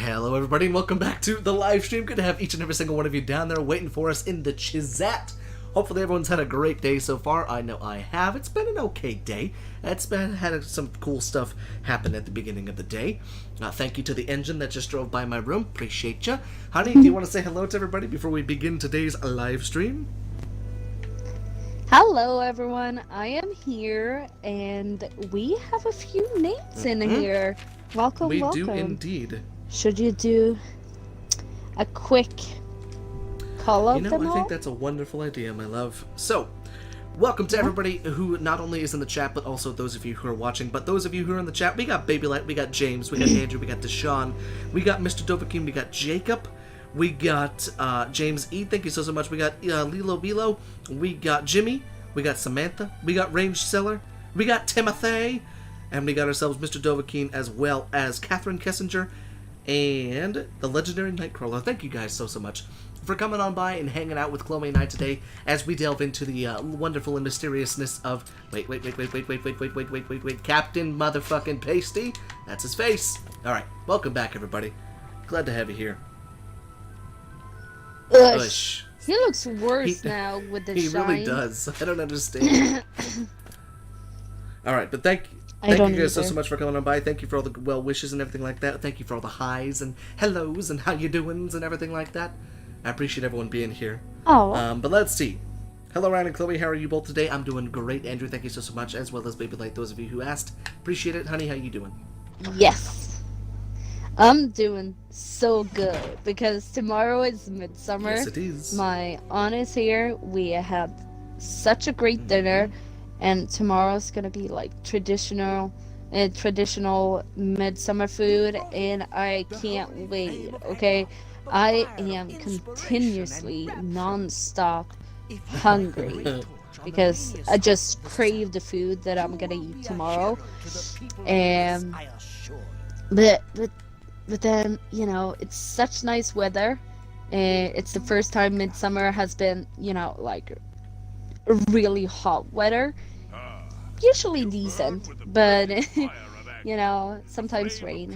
Hello everybody and welcome back to the live stream. Good to have each and every single one of you down there waiting for us in the chat. Hopefully everyone's had a great day so far. I know I have. It's been an okay day. Had some cool stuff happen at the beginning of the day. Thank you to the engine that just drove by my room. Appreciate ya. Honey, do you want to say hello to everybody before we begin today's live stream? Hello everyone, I am here and we have a few names in here. Welcome, welcome. We do indeed. Should you do a quick call of them all? I think that's a wonderful idea, my love. So, welcome to everybody who not only is in the chat, but also those of you who are watching. But those of you who are in the chat, we got Baby Light, we got James, we got Andrew, we got Deshaun, we got Mr. Dovahkiin, we got Jacob, we got James E. Thank you so much. We got Lilo Bilo, we got Jimmy, we got Samantha, we got Range Seller, we got Timothy, and we got ourselves Mr. Dovahkiin as well as Catherine Kessinger and the legendary Nightcrawler. Thank you guys so much for coming on by and hanging out with Chloe and I today as we delve into the wonderful and mysteriousness of wait, Captain motherfucking Pasty. That's his face. Alright, welcome back everybody. Glad to have you here. Ush. He looks worse now with the shine. He really does. I don't understand. Alright, but thank you guys so much for coming on by. Thank you for all the well wishes and everything like that. Thank you for all the highs and hellos and how you doings and everything like that. I appreciate everyone being here. Oh. But let's see. Hello, Ryan and Chloe. How are you both today? I'm doing great. Andrew, thank you so much, as well as Baby Light, those of you who asked. Appreciate it. Honey, how you doing? Yes. I'm doing so good because tomorrow is midsummer. Yes, it is. My aunt is here. We had such a great dinner. And tomorrow's gonna be like traditional midsummer food, and I can't wait. Okay, I am continuously non-stop hungry because I just crave the food that I'm gonna eat tomorrow. And but then it's such nice weather. It's the first time midsummer has been like really hot weather. Usually decent, but sometimes rain.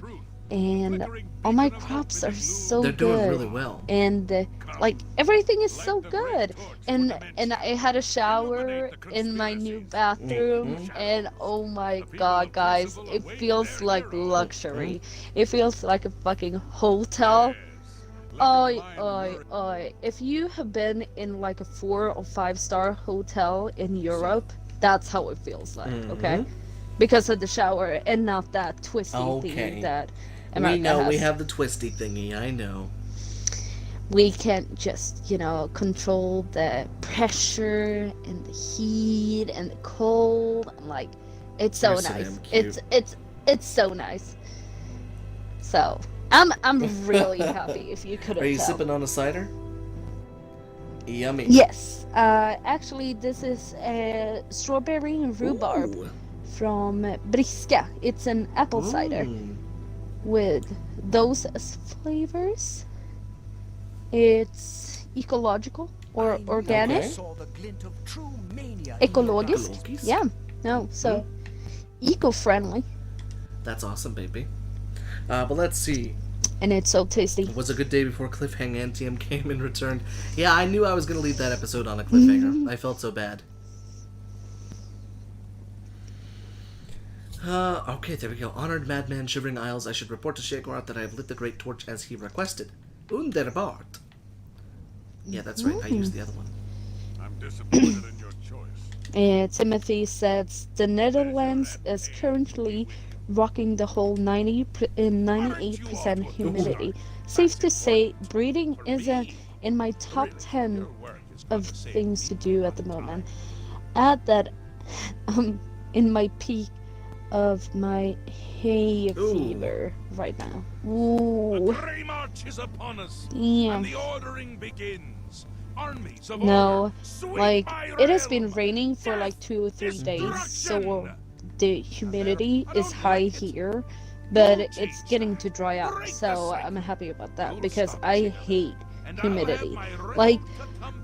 And all my crops are so They're good. doing really well. And like everything is so good. And I had a shower in my new bathroom, and oh my god, guys, it feels like luxury. It feels like a fucking hotel. If you have been in like a 4 or 5 star hotel in Europe, that's how it feels like, okay? Because of the shower and not that twisty thing that America has. We have the twisty thingy, I know. We can't just, control the pressure and the heat and the cold. And like, it's so nice. It's so nice. So I'm really happy if you couldn't Are you tell. sipping on a cider? Yummy. Yes. Actually, this is strawberry and rhubarb from Briska. It's an apple cider with those as flavors. It's ecological or organic. Ekologisk. Yeah. No, so eco-friendly. That's awesome, baby. But let's see. And it's so tasty. It was a good day before Cliffhanger Antium came and returned. Yeah, I knew I was going to leave that episode on a cliffhanger. I felt so bad. Okay, there we go. Honored Madman Shivering Isles, I should report to Sheograth that I have lit the great torch as he requested. Underbart. Yeah, that's right. I used the other one. I'm disappointed in your choice. Timothy says the Netherlands is currently rocking the whole 98% humidity. Safe to say, breathing isn't in my top 10 of things to do at the moment. Add that I'm in my peak of my hay fever right now. Ooh. The grey march is upon us, Damn. and the ordering begins. Armies of No, order, like it has been rails, raining for like 2 or 3 days, so the humidity is high here, but it's getting to dry up, so I'm happy about that because I hate humidity. Like,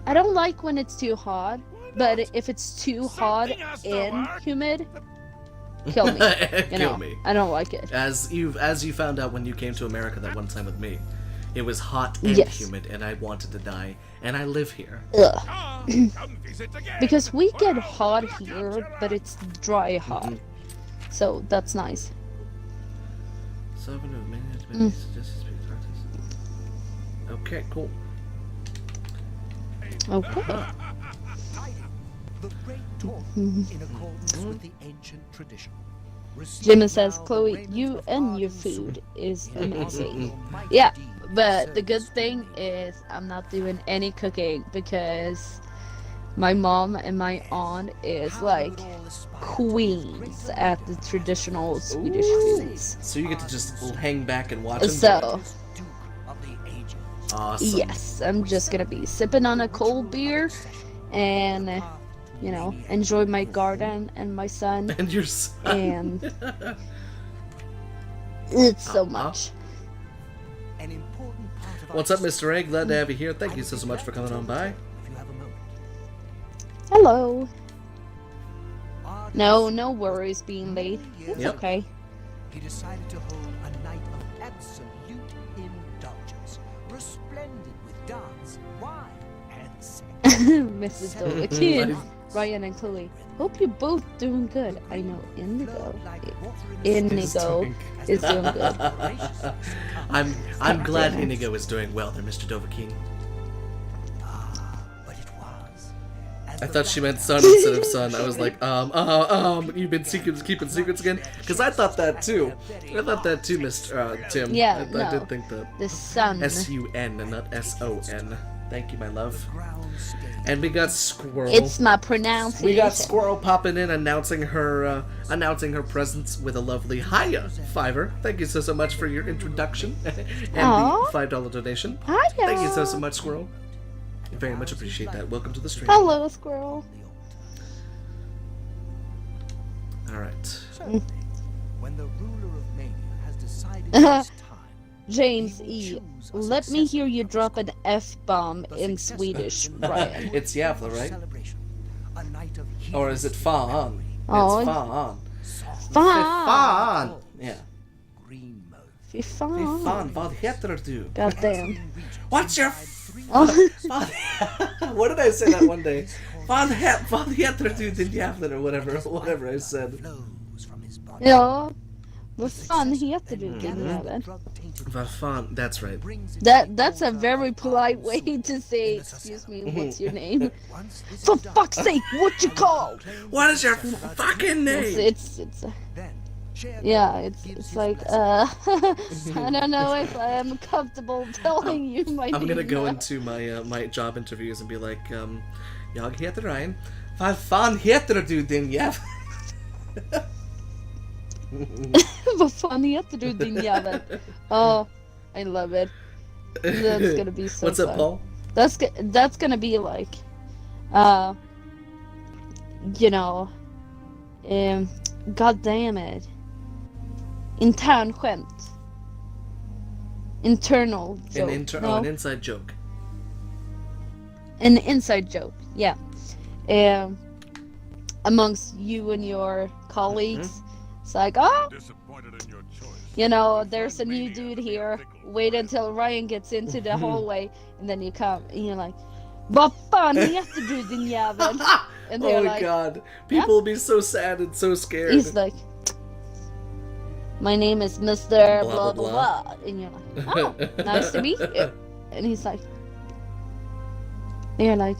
I don't like when it's too hot, but if it's too hot and humid, kill me. You know, Kill me. I don't like it. As you found out when you came to America that one time with me, it was hot and Yes. humid, and I wanted to die, and I live here. Ugh. Come visit again. Because we get hot here, but it's dry hot. Mm-hmm. So that's nice. Okay, cool. Okay. The great talk in accordance with the ancient tradition. Jimmy says, Chloe, you and your food is amazing. Yeah, but the good thing is I'm not doing any cooking because my mom and my aunt is like queens at the traditional Swedish foods. So you get to just hang back and watch them? So, Awesome. yes, I'm just gonna be sipping on a cold beer and, you know, enjoy my garden and my son. And your son. And it's so much. What's up, Mr. A? Glad to have you here. Thank you so much for coming on by. Hello. No worries being late. It's Yep. okay. He decided to hold a night of absolute indulgence, resplendent with dance, wine, and sex. Mrs. Dovahkian, Ryan and Chloe. Hope you're both doing good. I know Indigo is doing good. I'm glad Inigo is doing well there, Mr. Dovahkian. But it was. I thought she meant son instead of son. I was like, you've been keeping secrets again? Because I thought that too. I thought that too, Mr. Tim. Yeah, I no. did think that. The sun. S-U-N and not S-O-N. Thank you, my love. And we got Squirrel. It's my pronunciation. We got Squirrel popping in, announcing her presence with a lovely hiya fiver. Thank you so much for your introduction and Aw. the $5 donation. Hiya. Thank you so much, Squirrel. Very much appreciate that. Welcome to the stream. Hello, Squirrel. All right. When the ruler of Mania has decided it's time, James E. Let me hear you drop an F-bomb in Swedish, Ryan. It's Jävla, right? celebration, a night of Or is it fan? Oh, It's fan. Fan. Fan! Yeah. green mode. Fy Fy fan. fan, vad heter du? God damn. What's your Oh, What did I say that one day? Vad heter du din jävlar or whatever I said. Flows from his body. ja. Vad fan heter du, din jävel? Vad fan, that's right. That's a very polite way to say, excuse me, what's your name? For fuck's sake, what you called? What is your fucking name? It's yeah, it's like, I don't know if I'm comfortable telling you my name. I'm gonna go now. into my my job interviews and be like, jag heter Ryan. Vad fan heter du din jävel? Vad fan heter du, din jävel? Oh, I love it. That's gonna be so What's up, fun. Paul? That's gonna be like, you know, god damn it. Internskämt. Internal joke. An inside joke. An inside joke, yeah. Amongst you and your colleagues. It's like, oh, Disappointed in your choice. you know, there's a new dude here. Wait until Ryan gets into the hallway, and then you come, and you're like, vad fan heter du, din jävel? And they're Oh like, god. People will be so sad and so scared. he's like, my name is Mr. Blah, Blah, blah, blah, blah. And you're like, oh, nice to meet you. And he's like, they're like,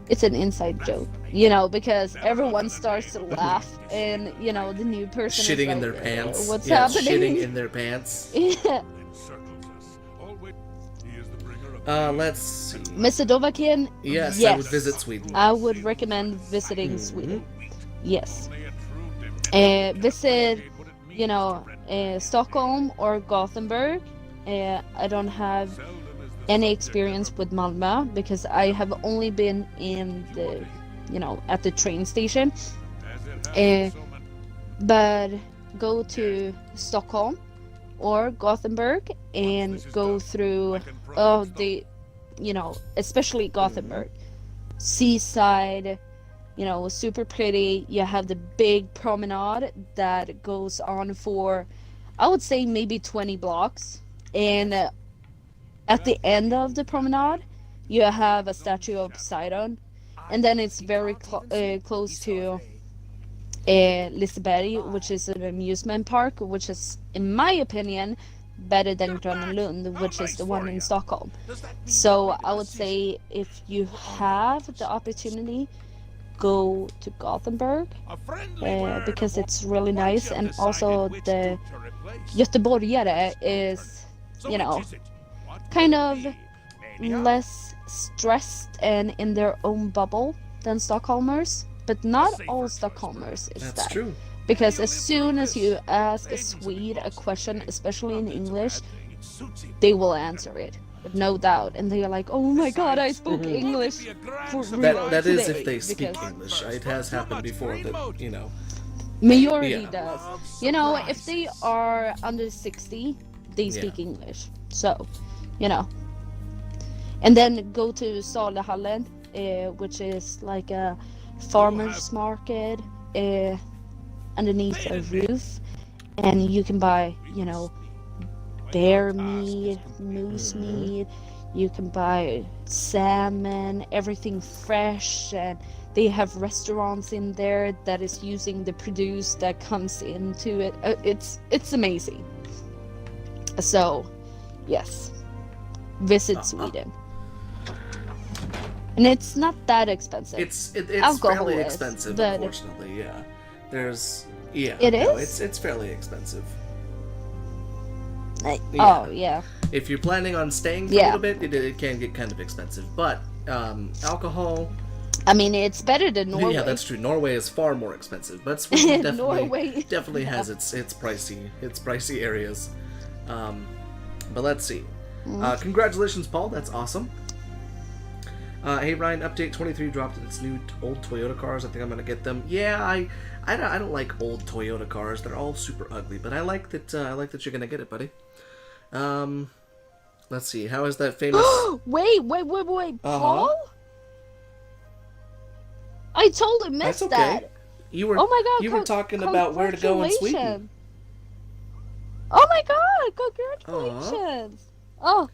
it's an inside joke, you know, because everyone starts to laugh, and, you know, the new person Shitting is like, in their pants. What's Yeah, happening? shitting in their pants. Yeah. Encircles us. Always, he is the bringer of Let's see. Mr. Dovakin, Yes, I would visit Sweden. I would recommend visiting Sweden. Yes. only a true Visit, you know, Stockholm or Gothenburg. I don't have any experience with Malmö because I have only been in the, you know, at the train station. But go to Stockholm or Gothenburg and go through the, you know, especially Gothenburg, seaside, you know, super pretty. You have the big promenade that goes on for, I would say, maybe 20 blocks. And at the end of the promenade, you have a statue of Poseidon. And then it's very close to Liseberg, which is an amusement park, which is, in my opinion, better than Gröna Lund, which is the one in Stockholm. So I would say if you have the opportunity, go to Gothenburg because it's really nice, and also the Göteborgare is, you know, kind of less stressed and in their own bubble than Stockholmers, but not all Stockholmers is That's that. true. Because as soon as you ask a Swede a question, especially in English, they will answer it with no doubt, and they are like, "Oh my God, I spoke English for real That today." is if they speak because English. It has happened before that, you know. majority Yeah. does. You know, if they are under 60, they speak English. So, you know. And then go to Saluhallen, which is like a farmer's market underneath a roof, and you can buy, you know, bear meat, moose meat, you can buy salmon, everything fresh, and they have restaurants in there that is using the produce that comes into it. It's amazing. So, yes, visit Sweden. And it's not that expensive. It's Alcohol fairly is, expensive, but- unfortunately. Yeah, there's yeah. It no, is? It's fairly expensive. Yeah. Yeah. Oh, yeah. If you're planning on staying for a little bit, it can get kind of expensive. But alcohol. I mean, it's better than Norway. Yeah, that's true. Norway is far more expensive, but Sweden Norway. definitely has its pricey areas. But let's see. Congratulations, Paul. That's awesome. Hey Ryan, update 23 dropped its new old Toyota cars. I think I'm gonna get them. Yeah, I don't like old Toyota cars. They're all super ugly. But I like that you're gonna get it, buddy. Let's see. How is that famous? Wait, Paul? I totally missed That's okay. that. You were Oh my God! you were talking about where to go in Sweden. Congratulations. Oh my God! Congratulations! Oh,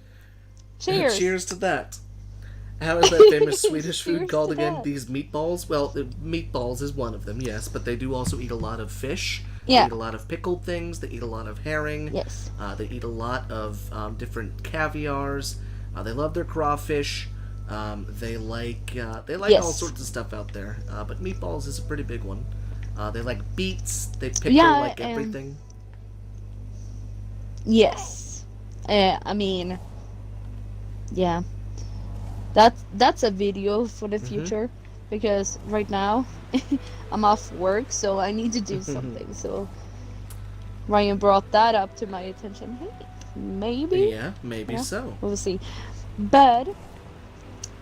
cheers! Cheers to that. How is that famous Swedish food Cheers called to again? that. These meatballs? Well, meatballs is one of them, yes, but they do also eat a lot of fish. Yeah. They eat a lot of pickled things. They eat a lot of herring. Yes. They eat a lot of different caviars. They love their crawfish. They like all Yes. sorts of stuff out there. But meatballs is a pretty big one. They like beets. They pickle Yeah, like everything. Yes. I mean, yeah. That's a video for the future, because right now I'm off work, so I need to do something. So Ryan brought that up to my attention. Hey, maybe. Yeah, maybe Yeah. so. We'll see. But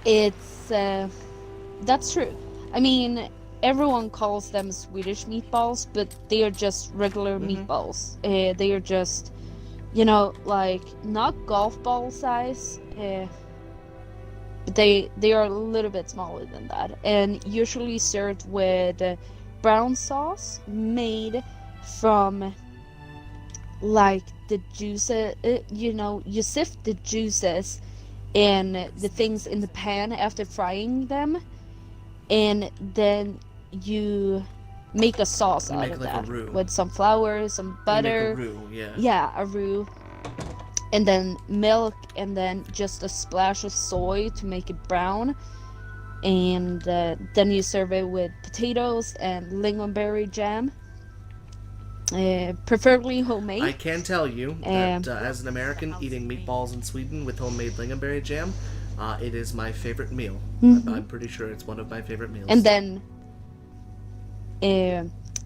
it's that's true. I mean, everyone calls them Swedish meatballs, but they are just regular meatballs. They are just, you know, like not golf ball size. But they are a little bit smaller than that, and usually served with brown sauce made from like the juices. You know, you sift the juices and the things in the pan after frying them, and then you make a sauce You out make of like a that roux. with some flour, some You make butter. a roux, yeah. Yeah, a roux. And then milk, and then just a splash of soy to make it brown. And then you serve it with potatoes and lingonberry jam. Preferably homemade. I can tell you that as an American eating meatballs in Sweden with homemade lingonberry jam, it is my favorite meal. I'm pretty sure it's one of my favorite meals. And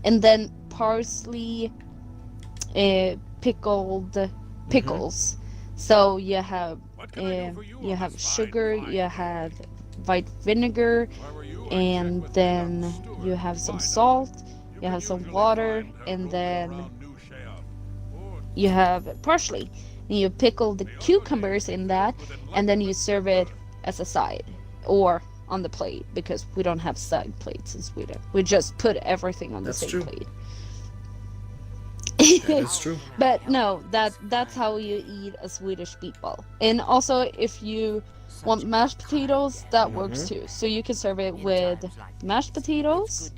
then parsley, pickled pickles. So you have sugar, you have white vinegar, and then you have some salt, you have some water, and then you have parsley. And you pickle the cucumbers in that, and then you serve it as a side or on the plate because we don't have side plates in Sweden. We just put everything on the That's same true. plate. That is true. But no, that's how you eat a Swedish meatball. And also, if you want mashed potatoes, that works too. So you can serve it with mashed potatoes,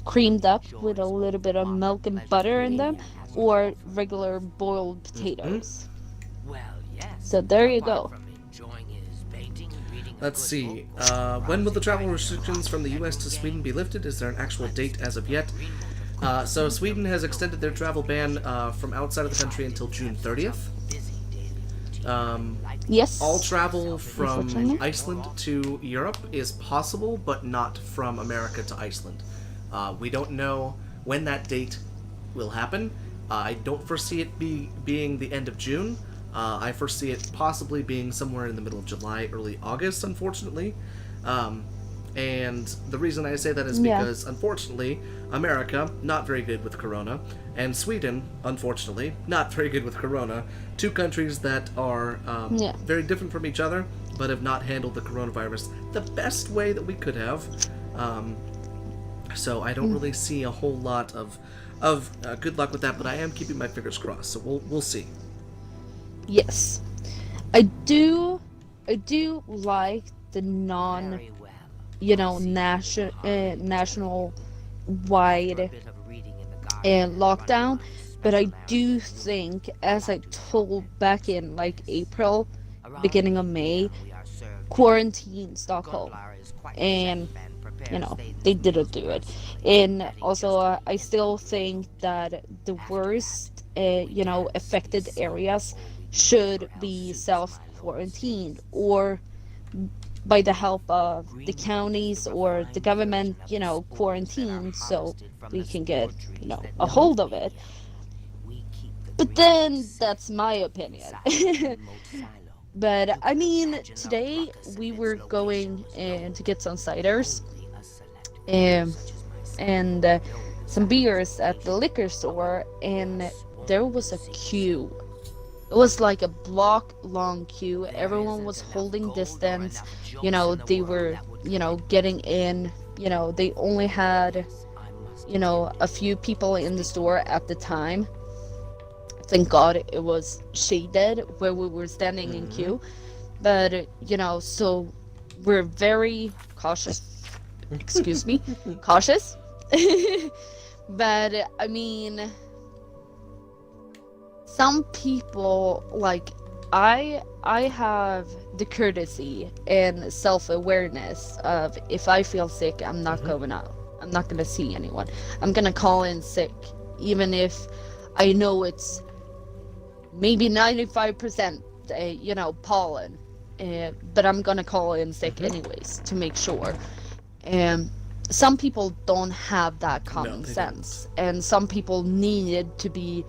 creamed up with a little bit of milk and butter in them, or regular boiled potatoes. So there you go. Let's see. When will the travel restrictions from the U.S. to Sweden be lifted? Is there an actual date as of yet? So Sweden has extended their travel ban from outside of the country until June 30th. Yes. All travel from Unfortunately. Iceland to Europe is possible, but not from America to Iceland. We don't know when that date will happen. I don't foresee it being the end of June. I foresee it possibly being somewhere in the middle of July, early August, unfortunately. And the reason I say that is because, unfortunately, America, not very good with Corona, and Sweden, unfortunately, not very good with Corona. Two countries that are very different from each other, but have not handled the coronavirus the best way that we could have. So I don't really see a whole lot of good luck with that, but I am keeping my fingers crossed, so we'll see. Yes. I do like the national wide lockdown, but I do think, as I told back in like April, beginning of May, quarantine Stockholm, and they didn't do it. And also I still think that the worst affected areas should be self-quarantined, or by the help of the counties or the government, quarantine, so we can get, a hold of it. But then, that's my opinion. But, I mean, today we were going to get some ciders and some beers at the liquor store, and there was a queue. It was like a block-long queue. Everyone was holding distance. They were, getting in. They only had, a few people in the store at the time. Thank God it was shaded where we were standing in queue. But, so we're very cautious. Excuse me. Cautious. But, I mean, some people, like, I have the courtesy and self-awareness of, if I feel sick, I'm not going out. I'm not going to see anyone. I'm going to call in sick, even if I know it's maybe 95%, pollen. But I'm going to call in sick anyways to make sure. Some people don't have that common sense. And some people need to be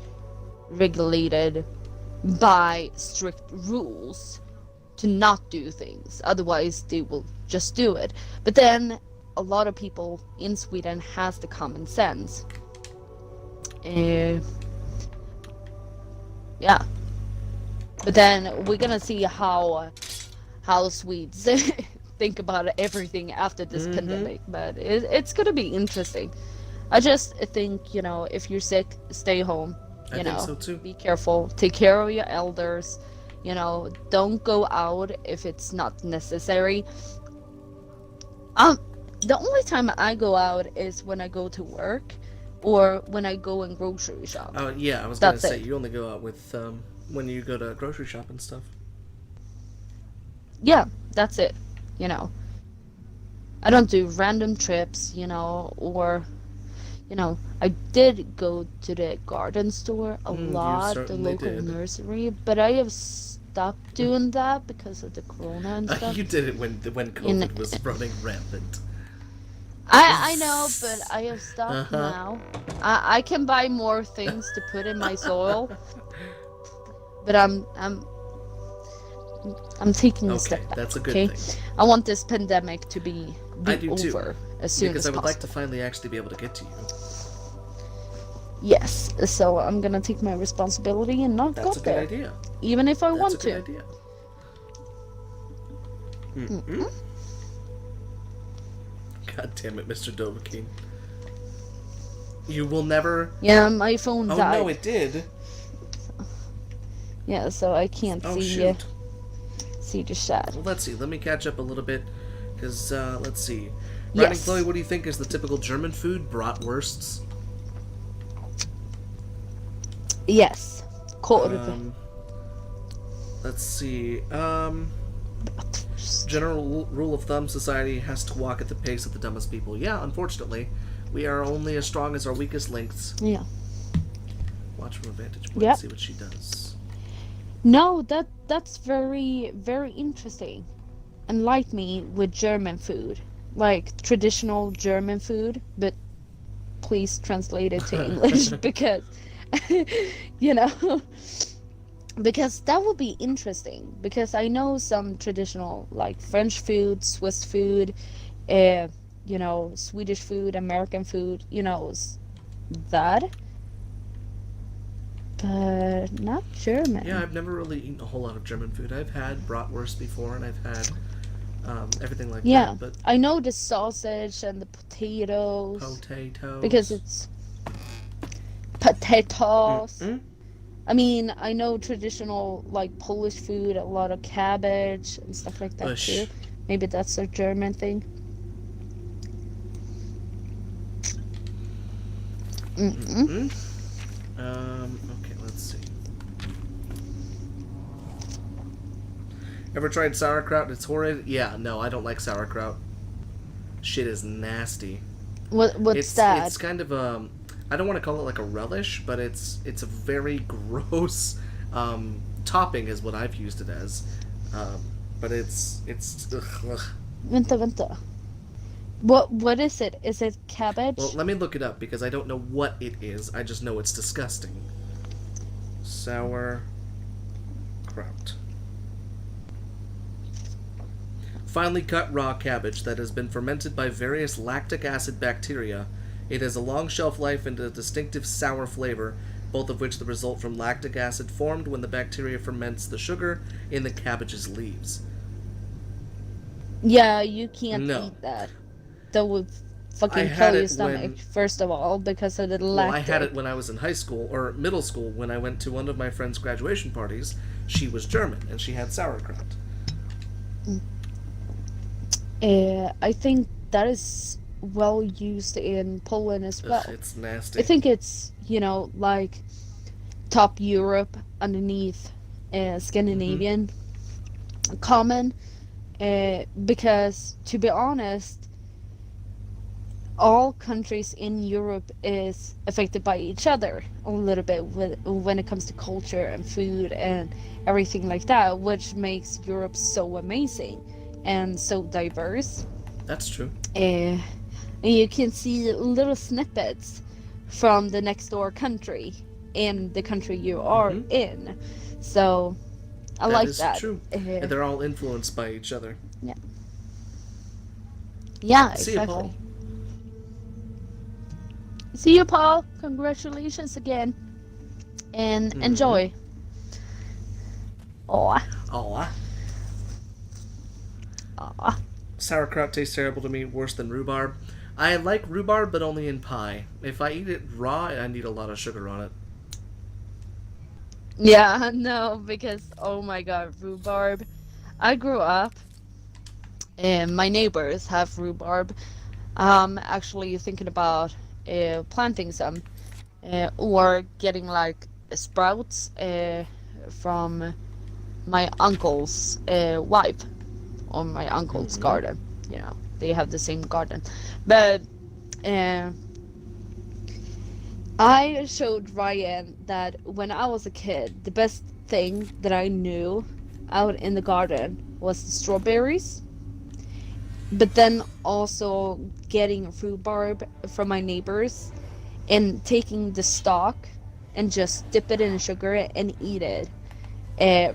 regulated by strict rules to not do things, otherwise they will just do it. But then a lot of people in Sweden has the common sense. But then we're gonna see how Swedes think about everything after this pandemic. But it's gonna be interesting. I just think, if you're sick, stay home. I think so too. Be careful. Take care of your elders. Don't go out if it's not necessary. The only time I go out is when I go to work, or when I go and grocery shop. Oh yeah, I was gonna say you only go out with when you go to grocery shop and stuff. Yeah, that's it. I don't do random trips, or. I did go to the garden store a lot, the local nursery, but I have stopped doing that because of the corona and stuff. You did it when COVID was running rampant. I know, but I have stopped now. I can buy more things to put in my soil, but I'm taking a step back. That's a good thing. I want this pandemic to be I do over too. as soon Because as I would possible. like to finally actually be able to get to you. Yes, so I'm gonna take my responsibility and not That's go a good there, idea. even if I That's want a good to. idea. God damn it, Mr. Dovahkiin. You will never... Yeah, my phone Oh, died. no, it did. Yeah, so I can't Oh, see shoot. see the chat. Well, let's see. Let me catch up a little bit. Because, let's see. Ryan and Yes. Chloe, what do you think is the typical German food? Bratwursts? Yes. Korv. Let's see. General rule of thumb, society has to walk at the pace of the dumbest people. Yeah, unfortunately. We are only as strong as our weakest links. Yeah. Watch from a vantage point Yep. and see what she does. No, that's very, very interesting. And like me with German food. Like traditional German food, but please translate it to English because you know, because that would be interesting, because I know some traditional like French food, Swiss food, you know, Swedish food, American food, you know, that, but not German. Yeah, I've never really eaten a whole lot of German food. I've had bratwurst before, and I've had everything like Yeah, that. But I know the sausage and the potatoes potatoes. because it's potatoes. Mm-mm. I mean, I know traditional like Polish food, a lot of cabbage and stuff like that Bush. too. Maybe that's a German thing. Mm-mm. Okay, let's see. Ever tried sauerkraut? It's horrid. Yeah, no, I don't like sauerkraut. Shit is nasty. What's that? It's kind of I don't want to call it like a relish, but it's a very gross topping is what I've used it as. But it's ugh. Vänta. What is it? Is it cabbage? Well, let me look it up because I don't know what it is. I just know it's disgusting. Sauerkraut. Finely cut raw cabbage that has been fermented by various lactic acid bacteria. It has a long shelf life and a distinctive sour flavor, both of which the result from lactic acid formed when the bacteria ferments the sugar in the cabbage's leaves. Yeah, you can't No. eat that. That would I fucking had kill your it stomach, when- first of all, because of the Well, lactic. I had it when I was in high school, or middle school, when I went to one of my friend's graduation parties. She was German, and she had sauerkraut. I think that is well used in Poland as well. Ugh, it's nasty. I think it's, you know, like top Europe underneath Scandinavian common, because to be honest, all countries in Europe is affected by each other a little bit when it comes to culture and food and everything like that, which makes Europe so amazing and so diverse. That's true. And you can see little snippets from the next door country in the country you are in. So I like is that. True. And they're all influenced by each other. Yeah, See you, exactly. Paul. See you, Paul. Congratulations again. And enjoy. Aw. Aw. Aw. Sauerkraut tastes terrible to me, worse than rhubarb. I like rhubarb, but only in pie. If I eat it raw, I need a lot of sugar on it. Yeah, no, because oh my god, rhubarb. I grew up and my neighbors have rhubarb. Actually thinking about planting some or getting like sprouts from my uncle's wife or my uncle's garden. You know, they have the same garden. But I showed Ryan that when I was a kid, the best thing that I knew out in the garden was the strawberries. But then also getting rhubarb from my neighbors and taking the stalk and just dip it in sugar and eat it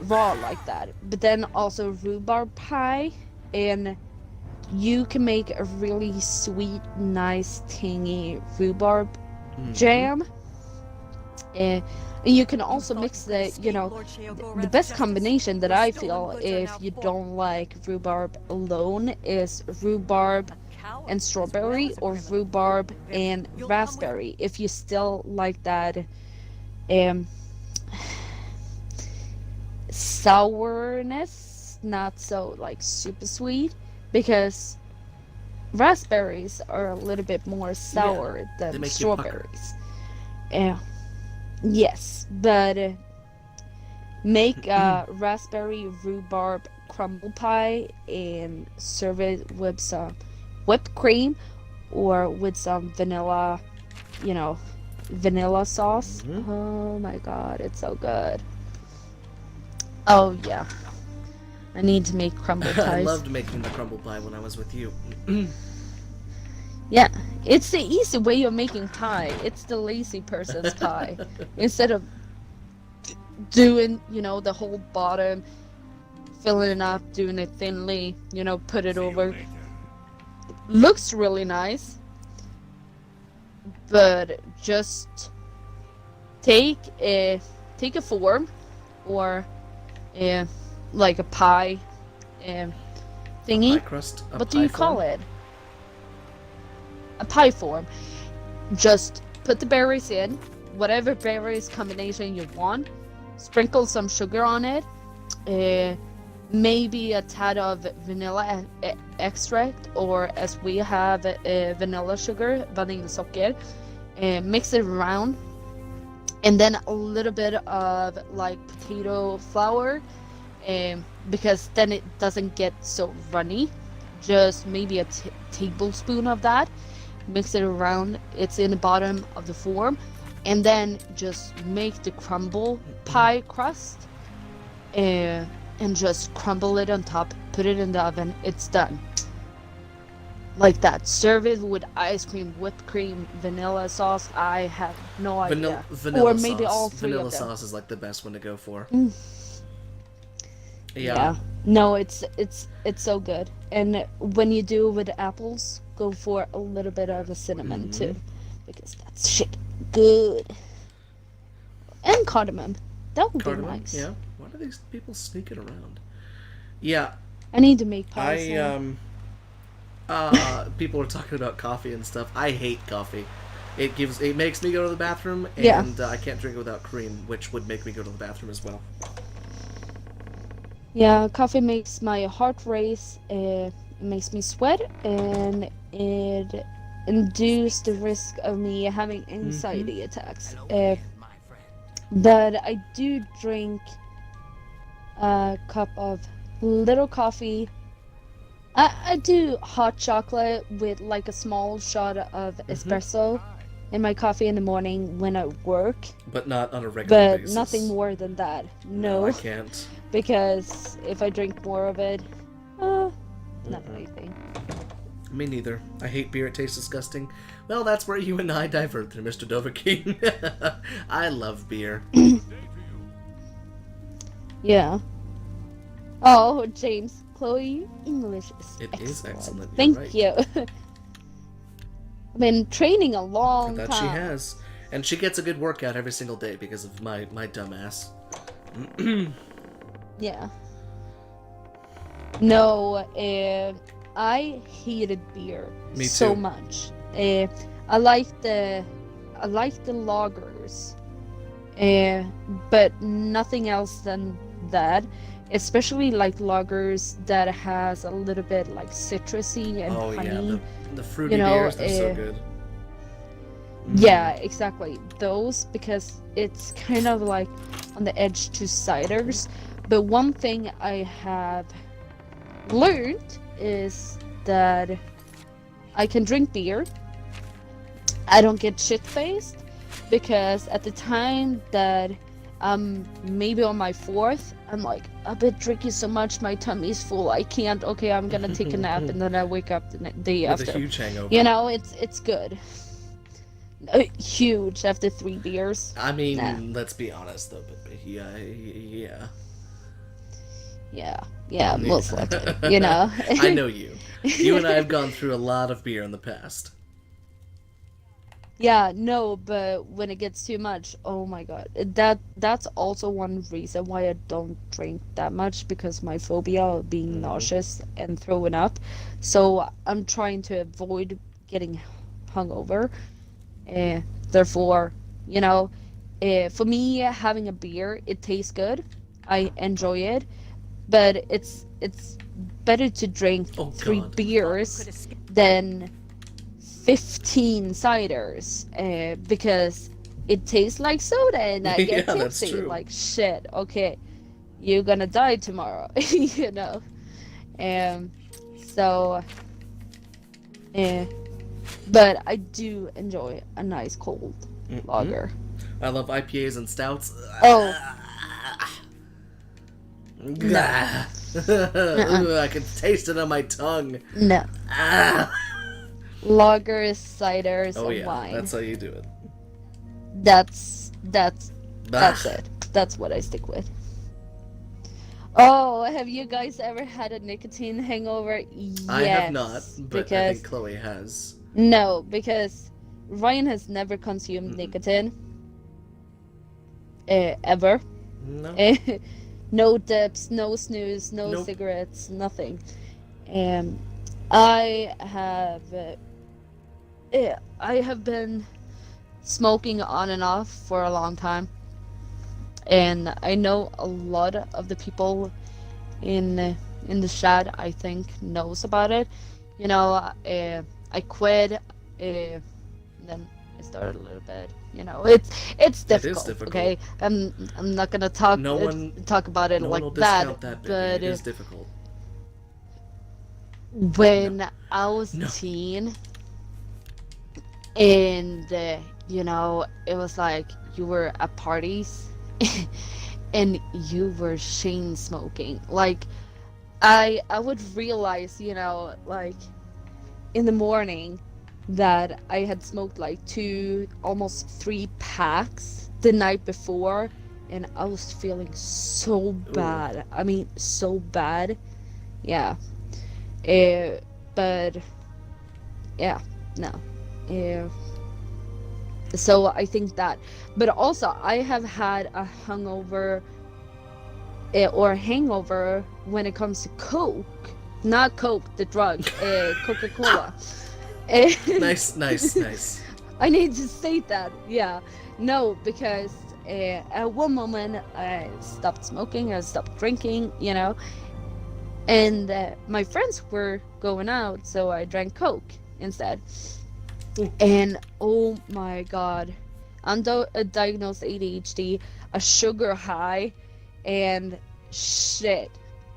raw like that. But then also rhubarb pie, and you can make a really sweet, nice, tangy rhubarb jam. And you can also mix the best combination that I feel if you don't like rhubarb alone is rhubarb and strawberry, or rhubarb and raspberry. If you still like that sourness, not so like super sweet, because raspberries are a little bit more sour than strawberries. Yes, but make a raspberry rhubarb crumble pie and serve it with some whipped cream or with some vanilla, vanilla sauce. Mm-hmm. Oh my god, it's so good. Oh yeah, I need to make crumble pies. I loved making the crumble pie when I was with you. Yeah, it's the easy way of making pie. It's the lazy person's pie. Instead of doing, the whole bottom, filling it up, doing it thinly, put it over. Looks really nice, but just take a form, or like a pie thingy. Pie crust? What do you call it? A pie form. Just put the berries in, whatever berries combination you want. Sprinkle some sugar on it. Maybe a tad of vanilla extract, or as we have vanilla sugar, vaniljesocker. Mix it around, and then a little bit of like potato flour, because then it doesn't get so runny. Just maybe a tablespoon of that. Mix it around. It's in the bottom of the form, and then just make the crumble pie crust, and just crumble it on top. Put it in the oven. It's done. Like that. Serve it with ice cream, whipped cream, vanilla sauce. I have no idea. Vanilla or maybe sauce. all three Vanilla of them. sauce is like the best one to go for. Yeah. No, it's so good. And when you do with apples, go for a little bit of a cinnamon too, because that's shit good. And cardamom. That would be nice. Yeah. Why do these people sneak it around? Yeah. I need to make pies. People are talking about coffee and stuff. I hate coffee. It makes me go to the bathroom, and I can't drink it without cream, which would make me go to the bathroom as well. Yeah, coffee makes my heart race, it makes me sweat, and it induces the risk of me having anxiety attacks. But I do drink a cup of little coffee. I do hot chocolate with like a small shot of espresso in my coffee in the morning when I work. But not on a regular basis. But nothing more than that. No, I can't. Because if I drink more of it, not anything. Me neither. I hate beer. It tastes disgusting. Well, that's where you and I diverge, Mr. Dovahkiin. I love beer. Yeah. Oh, James, Chloe, English is It is excellent. Thank you. I've been training a long time. That she has. And she gets a good workout every single day because of my dumbass. Yeah. No, I hated beer so much. I like the lagers, but nothing else than that. Especially like lagers that has a little bit like citrusy and honey. Yeah, the fruity beers, they're so good. Yeah, exactly. Those, because it's kind of like on the edge to ciders. But one thing I have learned is that I can drink beer. I don't get shit-faced, because at the time that maybe on my 4th, I'm like, I've been drinking so much, my tummy's full, I can't, okay, I'm gonna take a nap, and then I wake up the day after. With a huge hangover. It's good. Huge after 3 beers. I mean, let's be honest though, but yeah. Yeah, most likely, I know you. You and I have gone through a lot of beer in the past. Yeah, no, but when it gets too much, oh my God. That's also one reason why I don't drink that much, because my phobia of being nauseous and throwing up. So I'm trying to avoid getting hungover. Uh, Therefore, you know, for me, having a beer, it tastes good. I enjoy it, but it's better to drink Oh, three God. beers than 15 ciders, because it tastes like soda and I Yeah, get that's tipsy. true. Like, shit, okay, you're gonna die tomorrow, you know. Um, so, uh, but I do enjoy a nice cold lager. I love IPAs and stouts. Oh, no, uh-uh, Ooh, I can taste it on my tongue. no. Ah. Lagers, ciders, Oh and yeah, wine. that's how you do it. That's Bah. it. That's what I stick with. Oh, have you guys ever had a nicotine hangover? Yes. I have not, but I because think Chloe has. no, because Ryan has never consumed Mm-mm. nicotine, ever. No. No dips, no snooze, no Nope. cigarettes, nothing. Um, I have, I have been smoking on and off for a long time, and I know a lot of the people in the chat, I think, knows about it. You know, I quit, then I started a little bit. You know, it's difficult. difficult. Okay, I'm not gonna talk No one- talk about it No like one will that, discount that, baby. but It is difficult. when I was No. teen, and you know, it was like you were at parties and you were chain smoking. Like, I would realize, you know, like in the morning, that I had smoked like 2, almost 3 packs the night before, and I was feeling so bad. I mean, so bad. Yeah. But yeah, no. So I think that, but also I have had a hungover, or hangover, when it comes to Coke. Not Coke, the drug, Coca-Cola. Nice, nice, nice. I need to state that. Yeah. No, because at one moment I stopped smoking, I stopped drinking, you know, and my friends were going out, so I drank Coke instead. And oh my God, I'm diagnosed ADHD, a sugar high, and shit.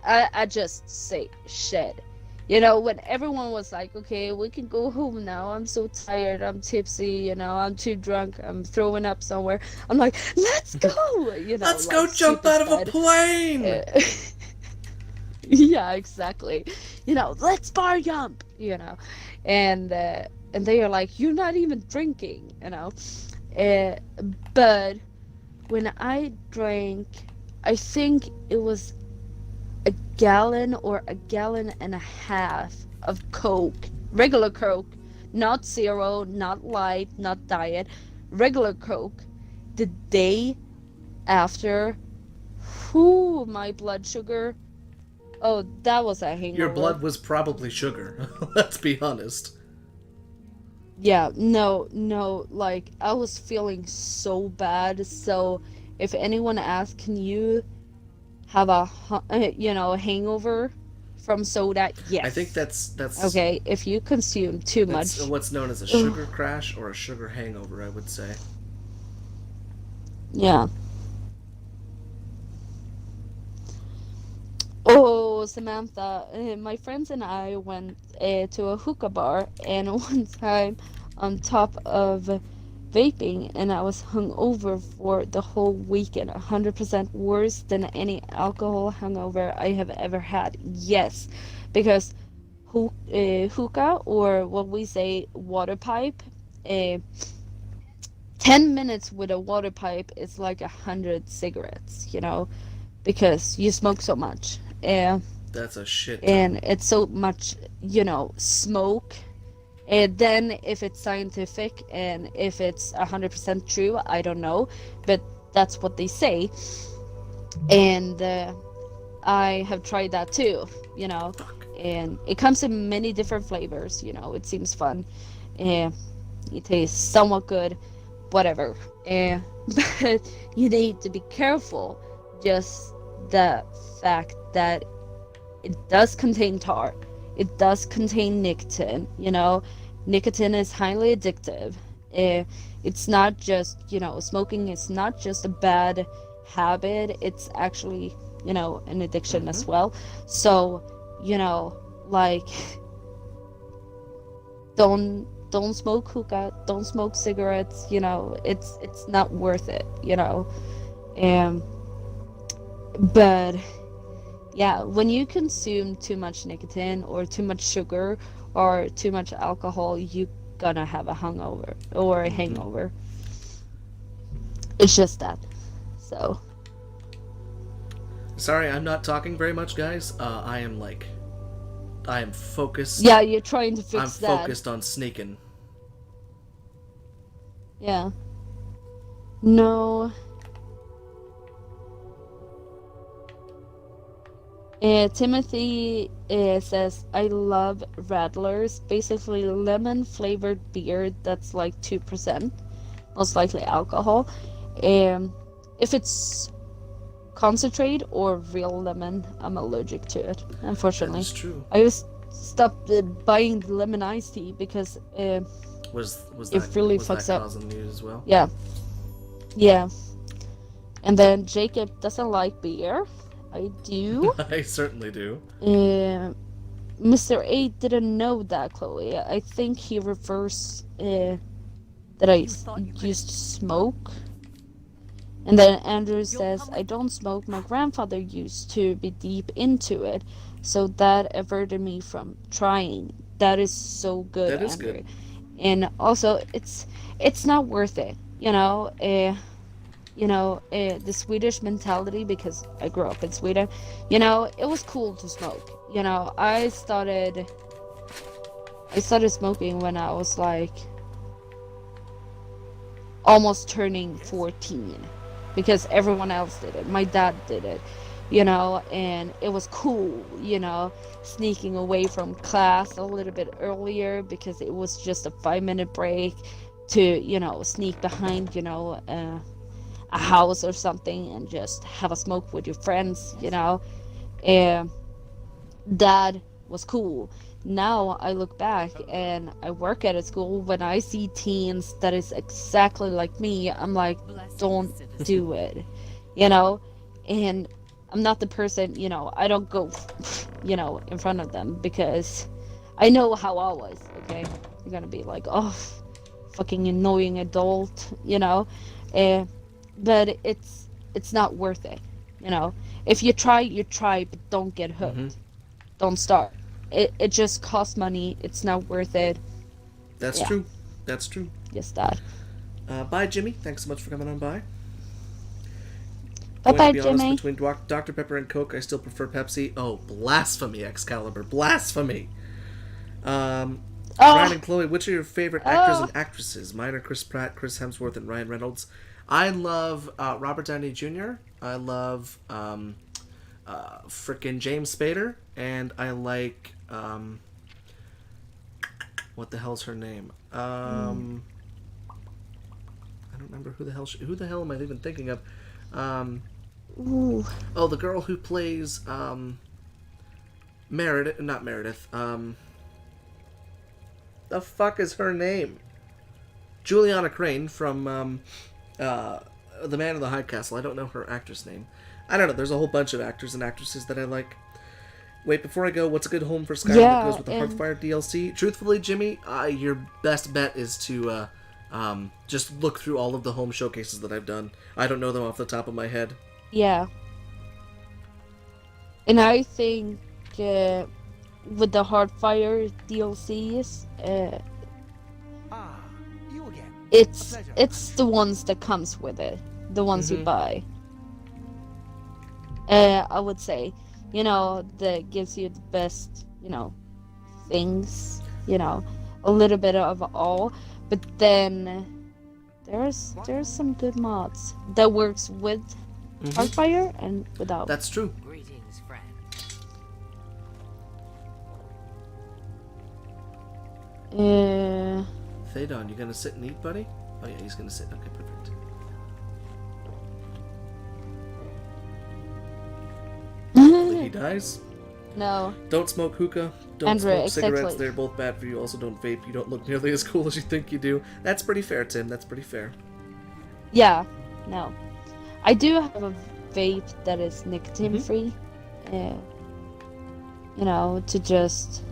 I just say shit. You know, when everyone was like, okay, we can go home now. I'm so tired. I'm tipsy. You know, I'm too drunk. I'm throwing up somewhere. I'm like, let's go. You know, Let's like, go jump super out of a sped. plane! Yeah, exactly. You know, let's bar jump. You know, and they are like, you're not even drinking. You know, but when I drank, I think it was a gallon or a gallon and a half of Coke, regular Coke, not zero, not light, not diet, regular Coke, the day after. Whew, my blood sugar. Oh, that was a hangover. Your blood was probably sugar. Let's be honest. Yeah, no, like, I was feeling so bad. So if anyone asks, can you have a hangover from soda? Yes. I think that's Okay, if you consume too that's much. what's known as a sugar crash or a sugar hangover, I would say. Yeah. Oh, Samantha, my friends and I went to a hookah bar, and one time on top of vaping, and I was hungover for the whole weekend, 100% worse than any alcohol hangover I have ever had. Yes, because hookah, or what we say, water pipe, 10 minutes with a water pipe is like 100 cigarettes, you know, because you smoke so much. That's a shit ton. And it's so much, you know, smoke And then if it's scientific and if it's 100% true, I don't know, but that's what they say. And I have tried that too, you know, and it comes in many different flavors, you know, it seems fun. And it tastes somewhat good, whatever. But you need to be careful, just the fact that it does contain tar. It does contain nicotine, you know. Nicotine is highly addictive. It's not just, you know, smoking is not just a bad habit, it's actually, you know, an addiction as well. So, you know, like, don't smoke hookah, don't smoke cigarettes, you know, it's not worth it, you know. But yeah, when you consume too much nicotine or too much sugar or too much alcohol, you gonna have a hungover or a hangover. It's just that. So Sorry, I'm not talking very much, guys. I am focused. yeah, you're trying to fix that. I'm focused on sneaking. Yeah. No. Timothy says, I love Radlers, basically lemon flavored beer that's like 2%, most likely alcohol. If it's concentrate or real lemon, I'm allergic to it, unfortunately. That's true. I just stopped buying the lemon iced tea because Was it really fucks that up. causing you as well? Yeah. Yeah. And then Jacob doesn't like beer. I do. I certainly do. Mr. A didn't know that, Chloe. I think he refers that I used to smoke. And then Andrew says, I don't smoke. My grandfather used to be deep into it, so that averted me from trying. That is so good, That is Andrew. good. And also, it's not worth it, you know. The Swedish mentality, because I grew up in Sweden, you know, it was cool to smoke. You know, I started smoking when I was like almost turning 14, because everyone else did it. My dad did it, you know, and it was cool, you know, sneaking away from class a little bit earlier because it was just a 5-minute break to, you know, sneak behind, you know, a house or something and just have a smoke with your friends, you know. That was cool. Now I look back and I work at a school, when I see teens that is exactly like me, I'm like, don't do it, you know. And I'm not the person, you know, I don't go, you know, in front of them, because I know how I was, okay? You're gonna be like, oh, fucking annoying adult, you know. But it's not worth it, you know. If you try, but don't get hooked. Don't start. It just costs money. It's not worth it. That's true. That's true. Just that. Bye, Jimmy. Thanks so much for coming on by. Bye, To be honest, Jimmy. between Dr. Pepper and Coke, I still prefer Pepsi. Oh, blasphemy, Excalibur. Blasphemy. Ryan and Chloe, which are your favorite actors and actresses? Mine are Chris Pratt, Chris Hemsworth, and Ryan Reynolds. I love Robert Downey Jr. I love frickin' James Spader, and I like what the hell's her name? I don't remember who the hell am I even thinking of? Ooh. Oh, the girl who plays Meredith, not Meredith. The fuck is her name? Juliana Crane from The Man in the High Castle. I don't know her actress name. I don't know. There's a whole bunch of actors and actresses that I like. Wait, before I go, what's a good home for Skyrim that goes with the Hearthfire DLC? Truthfully, Jimmy, your best bet is to just look through all of the home showcases that I've done. I don't know them off the top of my head. Yeah. And I think with the Hearthfire DLCs, You again. it's the ones that comes with it, the ones you buy. I would say, you know, that gives you the best, you know, things, you know. a little bit of all, but then there's some good mods that works with Arcfire and without. That's true. Greetings, friend. Thadon, you gonna sit and eat, buddy? Oh yeah, he's gonna sit. Okay, perfect. He dies. No. Don't smoke hookah. Don't Andrew, smoke cigarettes. exactly. They're both bad for you. Also, don't vape. You don't look nearly as cool as you think you do. That's pretty fair, Tim. That's pretty fair. Yeah. No. I do have a vape that is nicotine free. You know, to just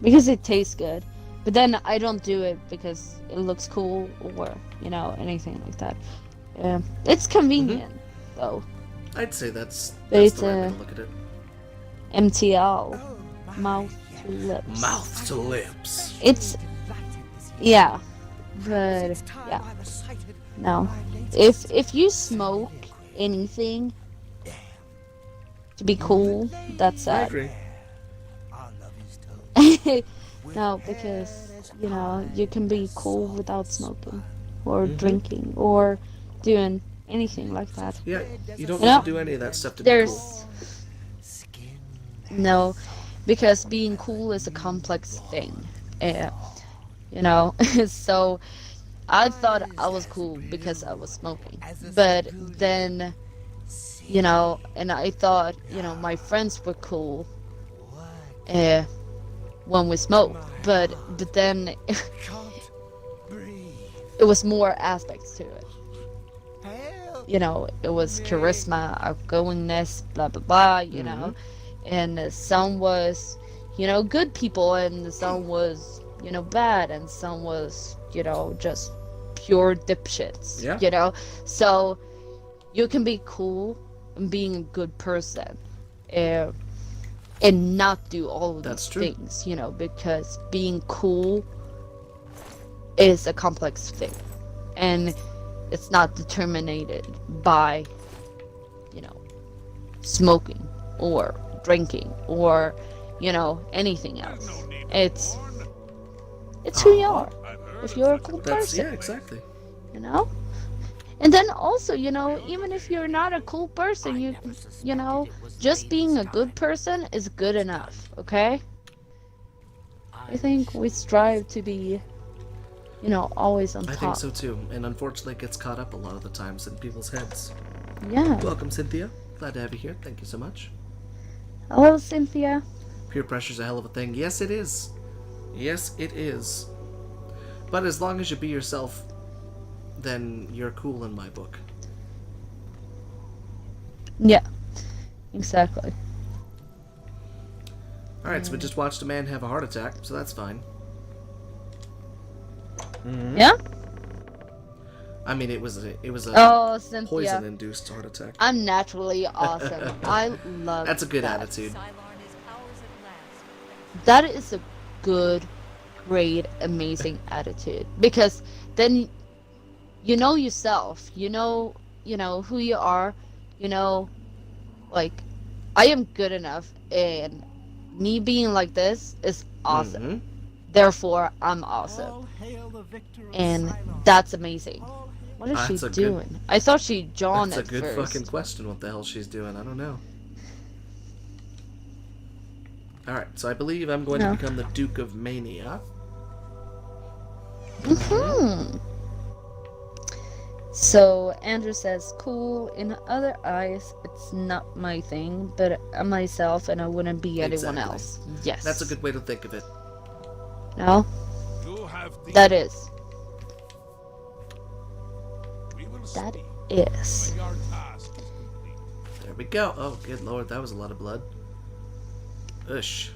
because it tastes good. But then I don't do it because it looks cool or, you know, anything like that. It's convenient though. I'd say that's It's the right way to look at it. MTL, mouth to lips. Mouth to lips. It's yeah, but yeah, no. If you smoke anything to be cool, that's I sad. agree. No, because you know you can be cool without smoking or drinking or doing anything like that. Yeah, you don't You need know, to do any of that stuff to be cool. There's no, because being cool is a complex thing. You know, so I thought I was cool because I was smoking, but then, you know, and I thought, you know, my friends were cool when we smoked, but then it was more aspects to it. You know, it was charisma, outgoingness, blah blah blah, you know, and some was, you know, good people, and some was, you know, bad, and some was, you know, just pure dipshits. Yeah. You know, so you can be cool and being a good person, and not do all of That's these true. things, you know, because being cool is a complex thing, and it's not determined by, you know, smoking or drinking or, you know, anything else. It's who you are. If you're a cool That's person, yeah, exactly. you know. And then also, you know, even if you're not a cool person, you know, just being a good person is good enough. Okay. I think we strive to be, you know, always on top. I think so too, and unfortunately it gets caught up a lot of the times in people's heads. Yeah. Welcome, Cynthia. Glad to have you here. Thank you so much. Hello, Cynthia. Peer pressure's a hell of a thing. Yes, it is. Yes, it is. But as long as you be yourself, then you're cool in my book. Yeah. Exactly. Alright, so we just watched a man have a heart attack, so that's fine. Yeah. I mean, it was a Oh, Cynthia. poison-induced heart attack. I'm naturally awesome. I love. That's a good that. attitude. That is a good, great, amazing attitude, because then you know yourself. You know who you are. You know, like, I am good enough, and me being like this is awesome. Therefore, I'm awesome, and that's amazing. What is she doing? I thought she John That's at a good first. fucking question. What the hell she's doing? I don't know. Alright, so I believe I'm going to become the Duke of Mania. So Andrew says, cool. In other eyes, it's not my thing, but I'm myself, and I wouldn't be anyone Exactly. else. Yes. That's a good way to think of it. No, You have the that is. We will That speak is. when your task is complete. There we go. Oh, good lord, that was a lot of blood. Ush.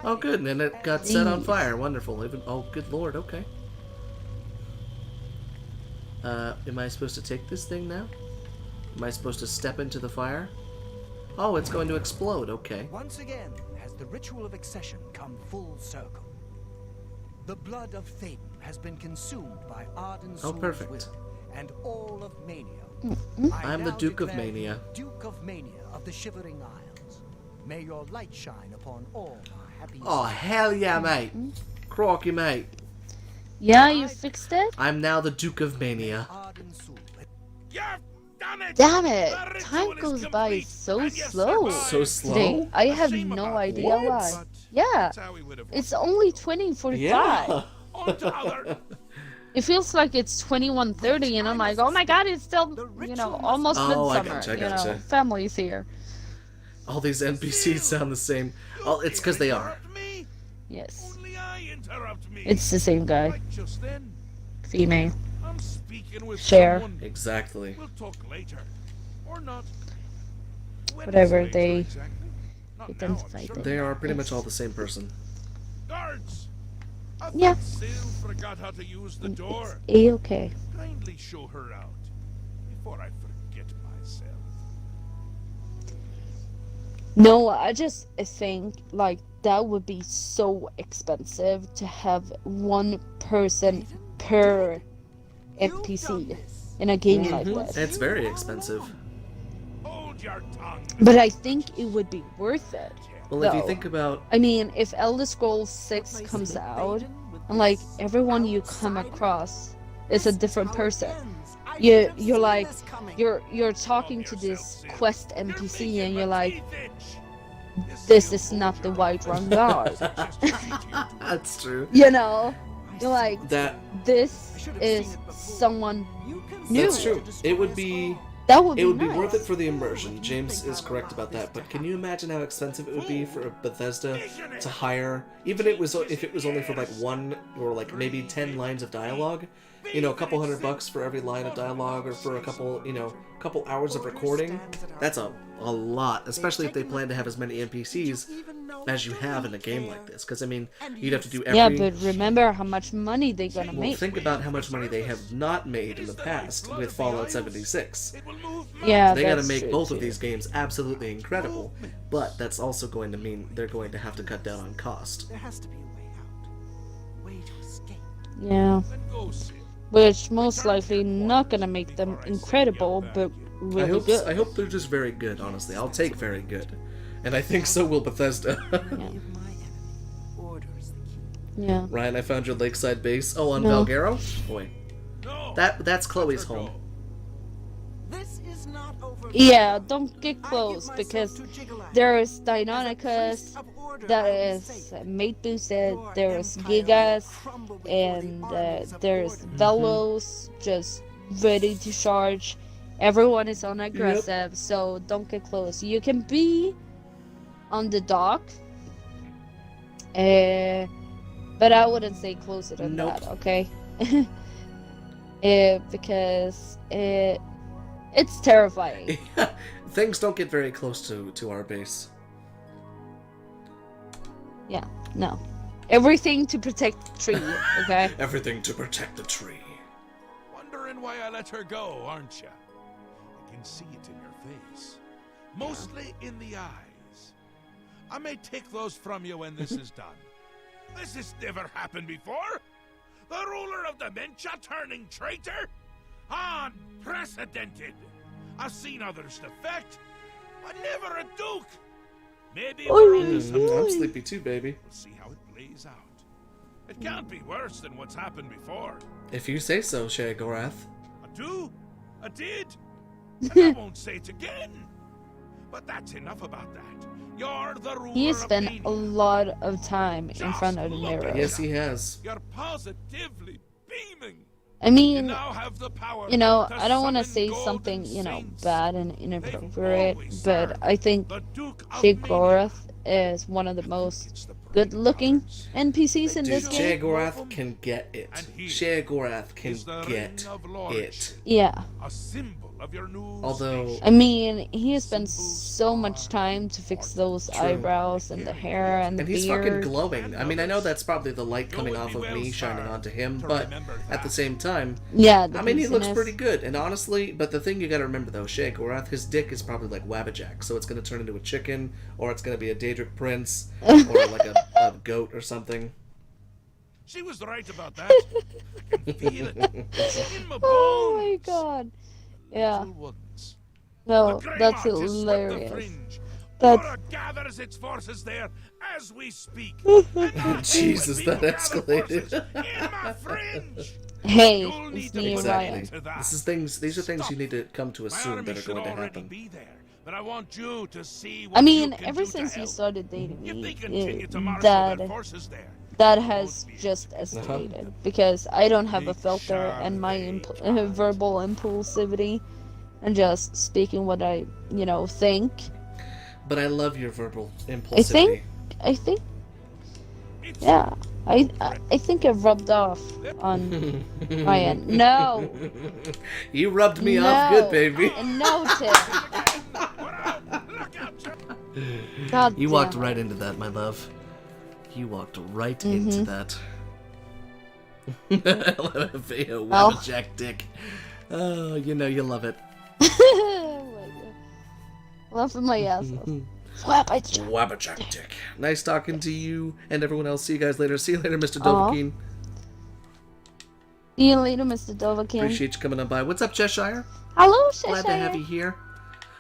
Oh, good, and then it got set on fire. Wonderful. Even oh, good lord. Okay. Am I supposed to take this thing now? Am I supposed to step into the fire? Oh, it's going to explode. Okay. Once again has the ritual of accession come full circle. The blood of Thaden has been consumed by Arden's perfect. will, and all of Mania. I'm the now Duke of declare Mania. you Duke of Mania of the Shivering Isles. May your light shine upon all our happy. Oh, hell yeah, mate. Crocky, mate. Yeah, you fixed it? I'm now the Duke of Mania. Yeah, damn it! Damn it! The Time ritual is goes by complete, so and you slow survived. So slow? today. I A have shame no about idea What? why. But Yeah, that's how we would have it's won. only 20:45. Yeah. On to other. It feels like it's 21:30, and I'm like, oh my god, it's still, almost Oh, I midsummer. gotcha, I gotcha. Family's here. All these NPCs sound the same. Oh, it's because they are. Interrupt me? Yes, Only I interrupt me. it's the same guy, Like just then. female. I'm speaking with Share. someone. Exactly. We'll talk later. Or not. When Whatever, is later they exactly? Not now, identify I'm sure. them. They are pretty much all the same person. Guards! I Yeah. thought Sil forgot how to use the door. A-okay. Kindly show her out before I forget myself. No, I just think like that would be so expensive to have one person per NPC in a game like this. It's very expensive. Hold your tongue. But I think it would be worth it. Well, if you No. think about... I mean, if Elder Scrolls 6 comes out, and like everyone you come across is a different person. You're like you're talking to this quest NPC and you're like, this is not the Whiterun guard. That's true. You're like, That... this is someone new. That's true. It would be... That would It be would be nice. worth it for the immersion. James is correct about that. But can you imagine how expensive it would be for Bethesda to hire, even if it was only for like 1 or like maybe 10 lines of dialogue? A couple $100 for every line of dialogue, or for a couple hours of recording. That's a lot, especially if they plan to have as many NPCs as you have in a game like this. Because I mean, you'd have to do every... Yeah, but remember how much money they're gonna Well, make. think about how much money they have not made in the past with Fallout 76. Yeah, They gotta that's make true, both of too. these games absolutely incredible, but that's also going to mean they're going to have to cut down on cost. There has to be a way out. A way to escape. Yeah, Then go, Sil. which most likely not gonna make them incredible, but really good. I hope they're just very good, honestly. I'll take very good. And I think so will Bethesda. Yeah. Give my enemy orders the key. Yeah. Ryan, I found your lakeside base. Oh, on No. Valgaro? Boy. No. That's Chloe's home. This is not over. Yeah, don't get I close give because myself to Jiggalad. there is As a Deinonychus, priest of order, there I will is say, Mate Boosted, your there is empire will Gigas, crumble before the and armies of there's order. Velos just ready to charge. Everyone is on aggressive, so don't get close. You can be on the dock, but I wouldn't say closer than Nope. that, okay? Because it's terrifying. Things don't get very close to our base. Yeah, no. Everything to protect the tree, okay? Everything to protect the tree. Wondering why I let her go, aren't you? I can see it in your face. Mostly in the eyes. I may take those from you when this is done. This has never happened before. The ruler of dementia turning traitor? Unprecedented. I've seen others defect, but never a duke. Maybe we're onto something. I'm sleepy too, baby. We'll see how it plays out. It can't be worse than what's happened before. If you say so, Sheograth. I do. I did. And I won't say it again. But that's enough about that. You're the ruler He has of spent Mania. a lot of time in front of the mirror. Yes, he has. You're positively beaming. I You mean, now have the power I don't to want to summon say golden something, saints. bad and inappropriate, always but served I think The Duke of Sheograth is one of the most It's the bright good-looking colors. NPCs in Dude, this game. Sheograth can get it. And he Sheograth can is the get ring of it. lordship, Yeah, a symbol of your new Although- station. I mean, he has spent so much time to fix those True. eyebrows and the hair and the And he's fucking beard. glowing. I mean, I know that's probably the light coming off of me shining onto him, but at the same time, Yeah, the I mean, he looks pixiness. pretty good. And honestly, but the thing you gotta remember though, Sheograth, his dick is probably like Wabbajack, so it's gonna turn into a chicken, or it's gonna be a Daedric prince, or like a goat or something. She was right about that. I can feel it. In my bones. Oh my god. Yeah. Little ones. No, The grey that's march has swept the hilarious. fringe. That Nora gathers its forces there as we speak. Jesus, that escalated. In my fringe. hey, You'll need it's to me and put Ryan. an end to that. These are things you need to come to My assume army that are should going to already happen. be there, but I want you to see what I mean, you can ever do to since you help. started dating If they me, continue to marshal their that forces there, that it has won't be just as escalated because I don't have a Big filter and my Charlie. verbal impulsivity and just speaking what I, think. But I love your verbal I impulsivity. think, yeah, I think it rubbed off on Ryan. No, You rubbed me no, off good, baby. no, Tim. God You damn walked it. right into that, my love. You walked right into that. Wabbajack dick. Oh, you know you love it. Laughing my ass off. Slap, I just- Wabbajack dick. Nice talking to you and everyone else. See you guys later. See you later, Mr. Aw. Dovahkiin. See you later, Mr. Dovahkiin. Appreciate you coming on by. What's up, Cheshire? Hello, Glad to have Cheshire. you here.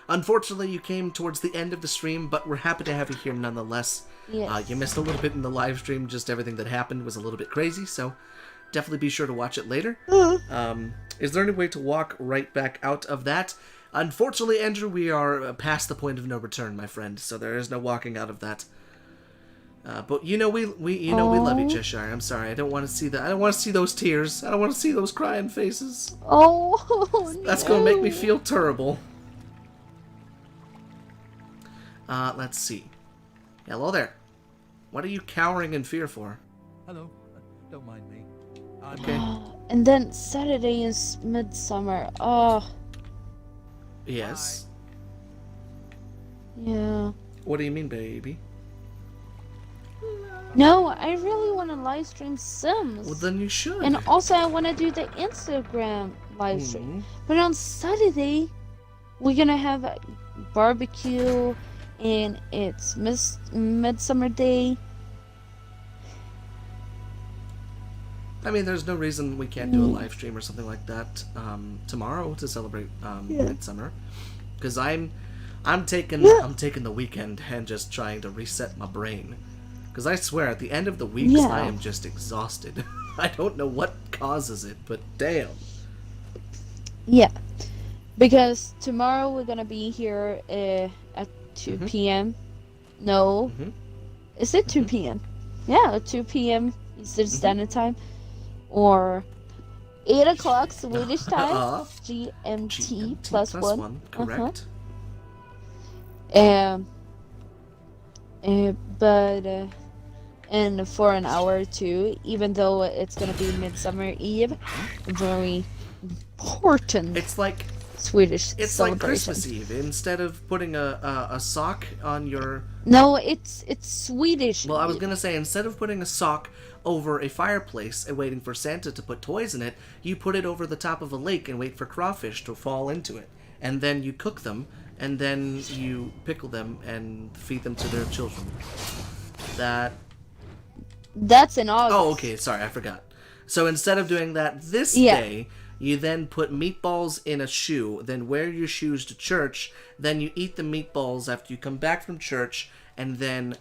Unfortunately, you came towards the end of the stream, but we're happy to have you here nonetheless. Yes. You missed a little bit in the live stream. Just everything that happened was a little bit crazy, so definitely be sure to watch it later. Is there any way to walk right back out of that? Unfortunately, Andrew, we are past the point of no return, my friend, so there is no walking out of that. But we love you, Cheshire. I'm sorry, I don't want to see that. I don't want to see those tears. I don't want to see those crying faces. Oh, That's no. gonna make me feel terrible. Let's see. Hello there. What are you cowering in fear for? Hello. Don't mind me. I'm Okay. And then Saturday is midsummer. Oh, Yes. yeah. What do you mean, baby? No, I really want to live stream Sims. Well, then you should. And also, I want to do the Instagram live stream. But on Saturday, we're gonna have a barbecue, and it's Midsummer Day. I mean, there's no reason we can't do a live stream or something like that tomorrow to celebrate Midsummer. Because I'm taking the weekend and just trying to reset my brain. Because I swear, at the end of the weeks, Yeah. I am just exhausted. I don't know what causes it, but damn. Yeah, because tomorrow we're gonna be here at 2 p.m. No, is it 2 p.m.? Yeah, 2 p.m. Eastern Standard Time, or 8 o'clock Swedish time, GMT plus one. Correct. But and for an hour or two, even though it's gonna be Midsummer Eve, very important It's like Swedish like celebration. Christmas Eve. Instead of putting a sock on your... No, it's Swedish. Well, I was gonna say, instead of putting a sock over a fireplace and waiting for Santa to put toys in it, you put it over the top of a lake and wait for crawfish to fall into it. And then you cook them, and then you pickle them and feed them to their children. That's in August. Oh, okay, sorry, I forgot. So instead of doing that this day, you then put meatballs in a shoe, then wear your shoes to church, then you eat the meatballs after you come back from church, and then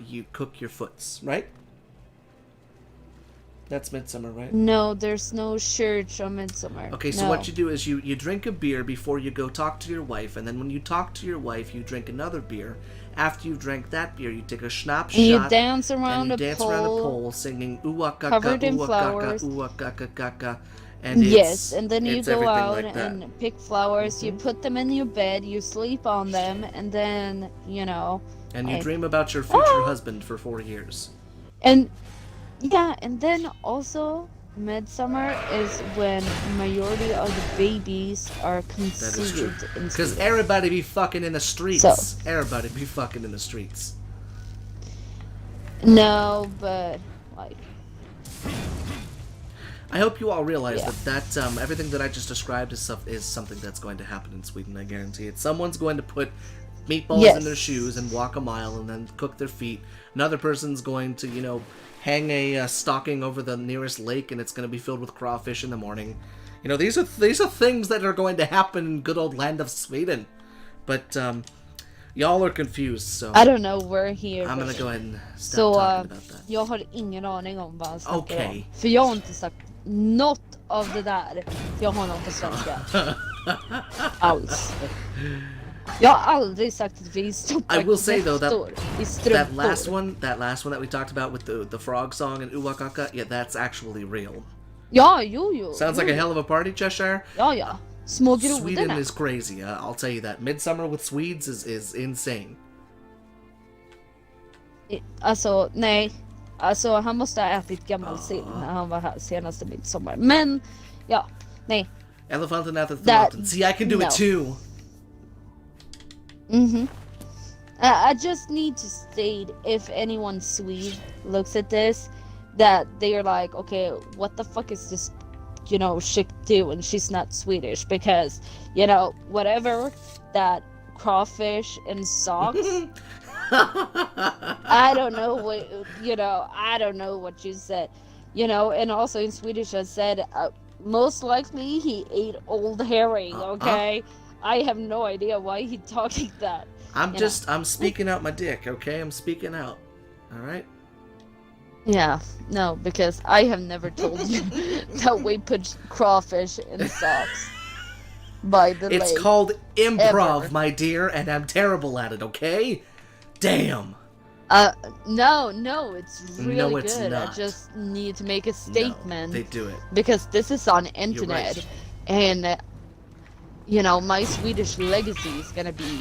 you cook your foots, right? That's Midsummer, right? No, there's no church on Midsummer. Okay, so No. what you do is you drink a beer before you go talk to your wife, and then when you talk to your wife, you drink another beer. After you've drank that beer, you take a schnapps And shot. you dance around and you a dance pole. around a pole singing uwakaka, covered in uwakaka, flowers. uwakaka. And Yes, and then you it's go everything out like that. and pick flowers. You put them in your bed. You sleep on them, and then And you like- dream about your future husband for 4 years. and then also Midsummer is when majority of the babies are That is true. conceived in Because Sweden. everybody be fucking in the streets. So- Everybody be fucking in the streets. No, but like I hope you all realize Yeah. that everything that I just described is something that's going to happen in Sweden. I guarantee it. Someone's going to put meatballs in their Yes. shoes and walk a mile and then cook their feet. Another person's going to, hang a stocking over the nearest lake and it's going to be filled with crawfish in the morning. These are things that are going to happen in good old land of Sweden. But Y'all are confused, so I don't know where he är. I'm gonna go ahead and stop Så talking about that. jag har ingen aning om vad han snackar Okej. om. För jag har inte sagt något av det där. Jag har någon på svenska. Alls. Jag har aldrig sagt att vi stoppar I will say though kräftor i that strumpor. that last one that we talked about with the frog song and Uwakaka, yeah, that's actually real. Ja, jo. Sounds like a hell of a party, Cheshire. Ja. Små Sweden grodorna. is crazy. I'll tell you that. Midsummer with Swedes is insane. Alltså, nej. Alltså, han måste ha ätit gammal sill när han var här senaste midsommar. Men, ja, nej. Elephant and at the That- mountain. See, I can do no. it too. I just need to state, if anyone Swede looks at this, that they're like, okay, what the fuck is this, chick doing? She's not Swedish, because, whatever, that crawfish and socks, I don't know what, I don't know what you said, and also in Swedish I said, most likely he ate old herring, okay? I have no idea why he talked like that. I'm speaking out my dick, okay? I'm speaking out. Alright? Yeah, no, because I have never told you that we put crawfish in socks by the lake. It's called improv, Ever. my dear, and I'm terrible at it, okay? Damn! No, it's really No, it's good. not. I just need to make a No, statement they do it. because this is on internet, right. and my Swedish legacy is gonna be,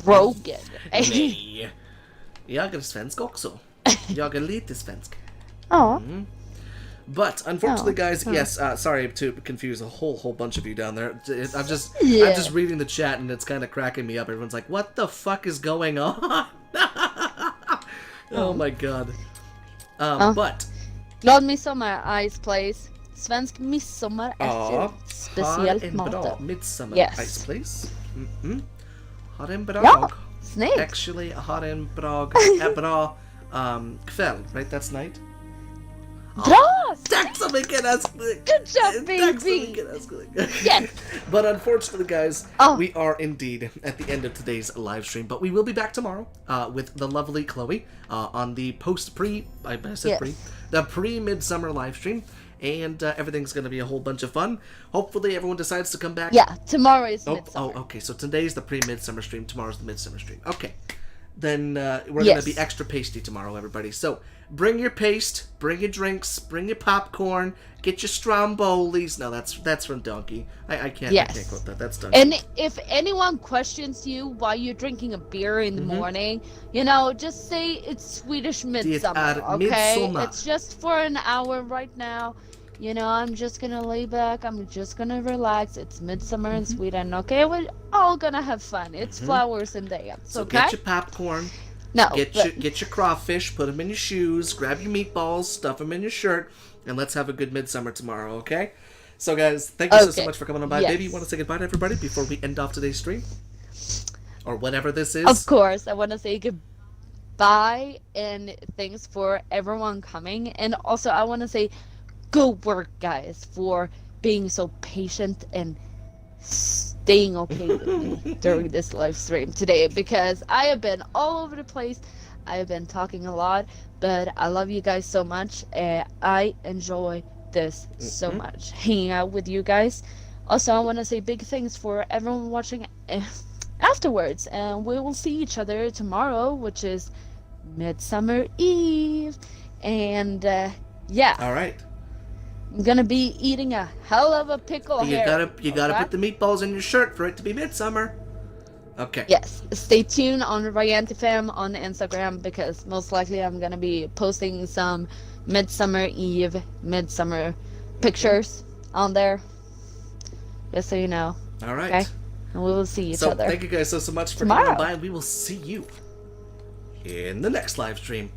broken. Nej. Jag är svensk också. Jag är lite svensk. Ja. But unfortunately, Oh, guys, yes. Sorry to confuse a whole bunch of you down there. I'm just Yeah. reading the chat and it's kind of cracking me up. Everyone's like, "What the fuck is going on?" Oh my god. But Glad midsommar, Ice Place. Svensk midsommar är ha speciellt en bra maten. midsommar, Yes. Ice Place. Ha en bra. Ja, snyggt. Actually, ha en bra kväll. Right, that's night. Bra! Tack så mycket älskling! Good job, Tack så baby! mycket älskling! Yes! But unfortunately, guys, Oh. we are indeed at the end of today's live stream. But we will be back tomorrow with the lovely Chloe on the the pre-midsummer live stream. And everything's going to be a whole bunch of fun. Hopefully everyone decides to come back. Yeah, tomorrow is midsummer. Okay. So today's the pre-midsummer stream. Tomorrow's the midsummer stream. Okay. Then we're going to be extra pasty tomorrow, everybody. So bring your paste, bring your drinks, bring your popcorn, get your strombolies. No, that's from Donkey. I can't quote that. That's Donkey. And if anyone questions you why you're drinking a beer in the morning, just say it's Swedish midsummer, okay? midsommar. It's just for an hour right now. I'm just gonna lay back. I'm just gonna relax. It's midsummer in Sweden, okay? We're all gonna have fun. It's flowers and dance, So okay? get your popcorn. No, Get your crawfish, put them in your shoes, grab your meatballs, stuff them in your shirt, and let's have a good midsummer tomorrow, okay? So guys, thank you so much for coming on by. Yes. Baby, you want to say goodbye to everybody before we end off today's stream? Or whatever this is? Of course, I want to say goodbye and thanks for everyone coming. And also, I want to say good work, guys, for being so patient and staying okay with me during this live stream today, because I have been all over the place. I have been talking a lot, but I love you guys so much. I enjoy this so much, hanging out with you guys. Also, I want to say big thanks for everyone watching afterwards, and we will see each other tomorrow, which is Midsummer Eve. And yeah, All right. I'm gonna be eating a hell of a pickle You here. gotta put the meatballs in your shirt for it to be midsummer. Okay. Yes, stay tuned on Ryantifam on Instagram, because most likely I'm gonna be posting some Midsummer Eve, Midsummer pictures on there. Just so you know. All right. Okay? And we will see each So other thank you guys so much for tomorrow. coming by, and we will see you in the next live stream.